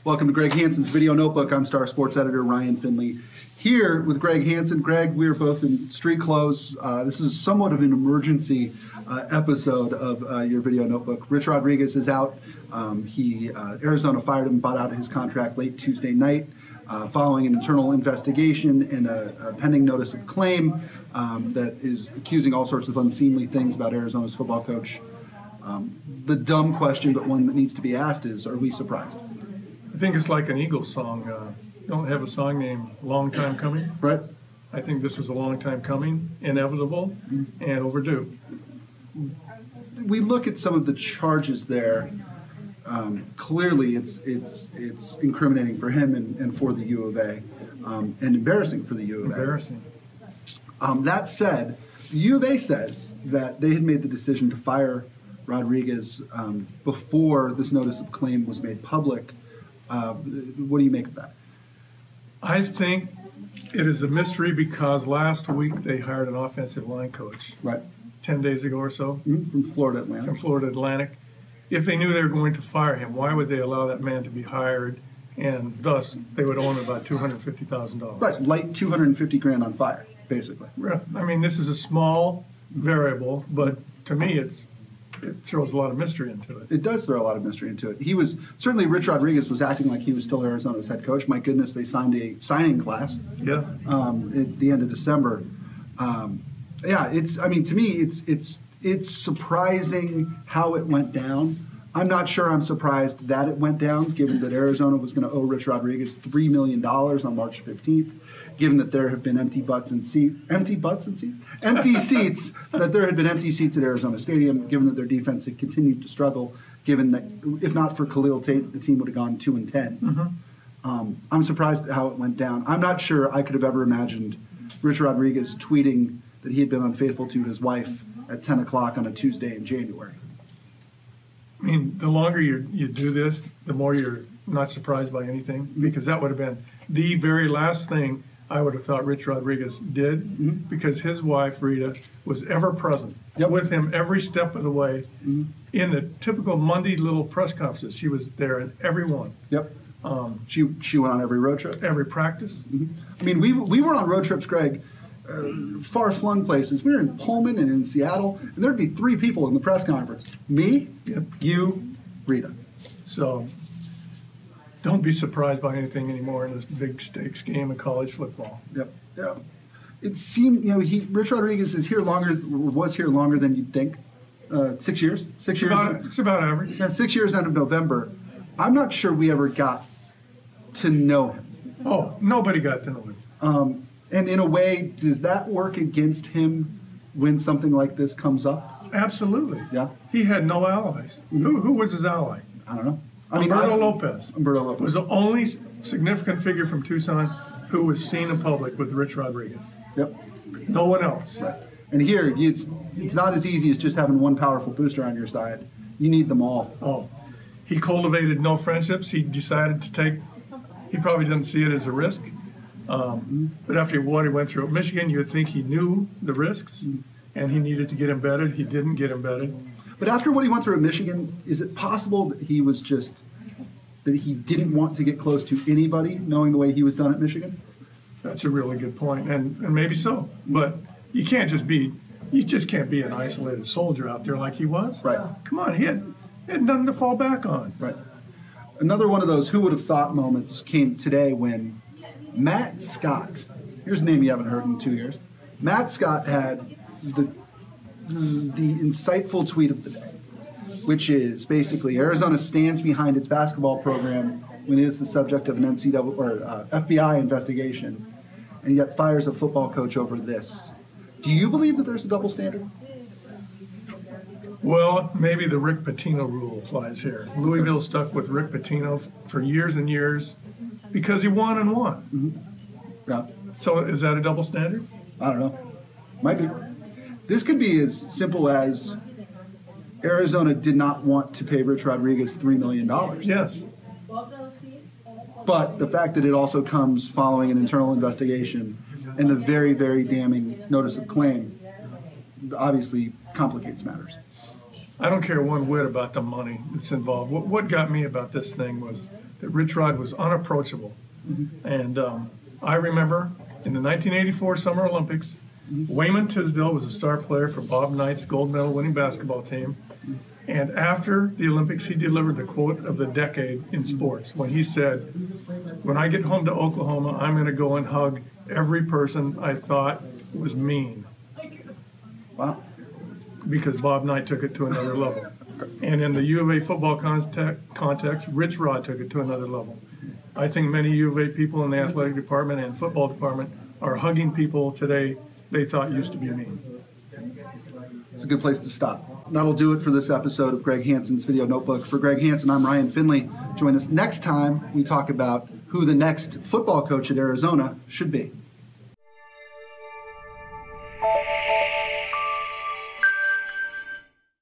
Welcome to Greg Hansen's Video Notebook. I'm Star Sports Editor Ryan Finley. Here with Greg Hansen. Greg, we are both in street clothes. This is somewhat of an emergency episode of your Video Notebook. Rich Rodriguez is out. Arizona fired him, bought out his contract late Tuesday night following an internal investigation and a pending notice of claim that is accusing all sorts of unseemly things about Arizona's football coach. The dumb question, but one that needs to be asked, is, are we surprised? I think it's like an Eagles song. Don't have a song named Long Time Coming? Right. I think this was a long time coming, inevitable, and overdue. We look at some of the charges there. Clearly, it's incriminating for him and for the U of A, and embarrassing for the U of A. Embarrassing. That said, the U of A says that they had made the decision to fire Rodriguez before this notice of claim was made public. What do you make of that? I think it is a mystery because last week they hired an offensive line coach. Right. 10 days ago or so. From Florida Atlantic. From Florida Atlantic. If they knew they were going to fire him, why would they allow that man to be hired, and thus they would owe him about $250,000? Right, light 250 grand on fire, basically. Right. I mean, this is a small variable, but to me it throws a lot of mystery into it. It does throw a lot of mystery into it. Certainly Rich Rodriguez was acting like he was still Arizona's head coach. My goodness, they signed a signing class. Yeah. At the end of December. To me, it's surprising how it went down. I'm not sure I'm surprised that it went down, given that Arizona was going to owe Rich Rodriguez $3 million on March 15th. Given that there have been empty seats, that there had been empty seats at Arizona Stadium, given that their defense had continued to struggle, given that if not for Khalil Tate, the team would have gone 2-10. Mm-hmm. I'm surprised at how it went down. I'm not sure I could have ever imagined Rich Rodriguez tweeting that he had been unfaithful to his wife at 10 o'clock on a Tuesday in January. I mean, the longer you do this, the more you're not surprised by anything, because that would have been the very last thing I would have thought Rich Rodriguez did, because his wife, Rita, was ever present with him every step of the way. In the typical Monday little press conferences, she was there in every one. Yep. She went on every road trip. Every practice. I mean, we were on road trips, Greg, far-flung places. We were in Pullman and in Seattle, and there'd be 3 people in the press conference. Me, you, Rita. So don't be surprised by anything anymore in this big stakes game of college football. Yep. Yeah. It seemed, Rich Rodriguez was here longer than you'd think. 6 years. 6 years. It's about average. Yeah, 6 years, end of November. I'm not sure we ever got to know him. Oh, nobody got to know him. And in a way, does that work against him when something like this comes up? Absolutely. Yeah. He had no allies. Who was his ally? I don't know. Umberto Lopez. Umberto Lopez was the only significant figure from Tucson who was seen in public with Rich Rodriguez. Yep. No one else. Right. And here, it's not as easy as just having one powerful booster on your side. You need them all. Oh. He cultivated no friendships. He decided to take, he probably didn't see it as a risk. But after what he went through at Michigan, you would think he knew the risks, and he needed to get embedded. He didn't get embedded. But after what he went through at Michigan, is it possible that he didn't want to get close to anybody, knowing the way he was done at Michigan? That's a really good point, and maybe so. But you just can't be an isolated soldier out there like he was. Right. Come on, he had nothing to fall back on. Right. Another one of those who would have thought moments came today when Matt Scott, here's a name you haven't heard in 2 years. Matt Scott had the insightful tweet of the day, which is basically Arizona stands behind its basketball program when it is the subject of an FBI investigation, and yet fires a football coach over this. Do you believe that there's a double standard? Well, maybe the Rick Pitino rule applies here. Louisville stuck with Rick Pitino for years and years because he won and won. Yeah. So is that a double standard? I don't know. Might be. This could be as simple as Arizona did not want to pay Rich Rodriguez $3 million. Yes. But the fact that it also comes following an internal investigation and a very, very damning notice of claim obviously complicates matters. I don't care one whit about the money that's involved. What got me about this thing was that RichRod was unapproachable. And I remember in the 1984 Summer Olympics, Wayman Tisdale was a star player for Bob Knight's gold medal winning basketball team. And after the Olympics, he delivered the quote of the decade in sports when he said, "When I get home to Oklahoma, I'm going to go and hug every person I thought was mean." Wow. Because Bob Knight took it to another level. And in the U of A football context, RichRod took it to another level. I think many U of A people in the athletic department and football department are hugging people today they thought used to be mean. It's a good place to stop. That'll do it for this episode of Greg Hansen's Video Notebook. For Greg Hansen, I'm Ryan Finley. Join us next time we talk about who the next football coach at Arizona should be.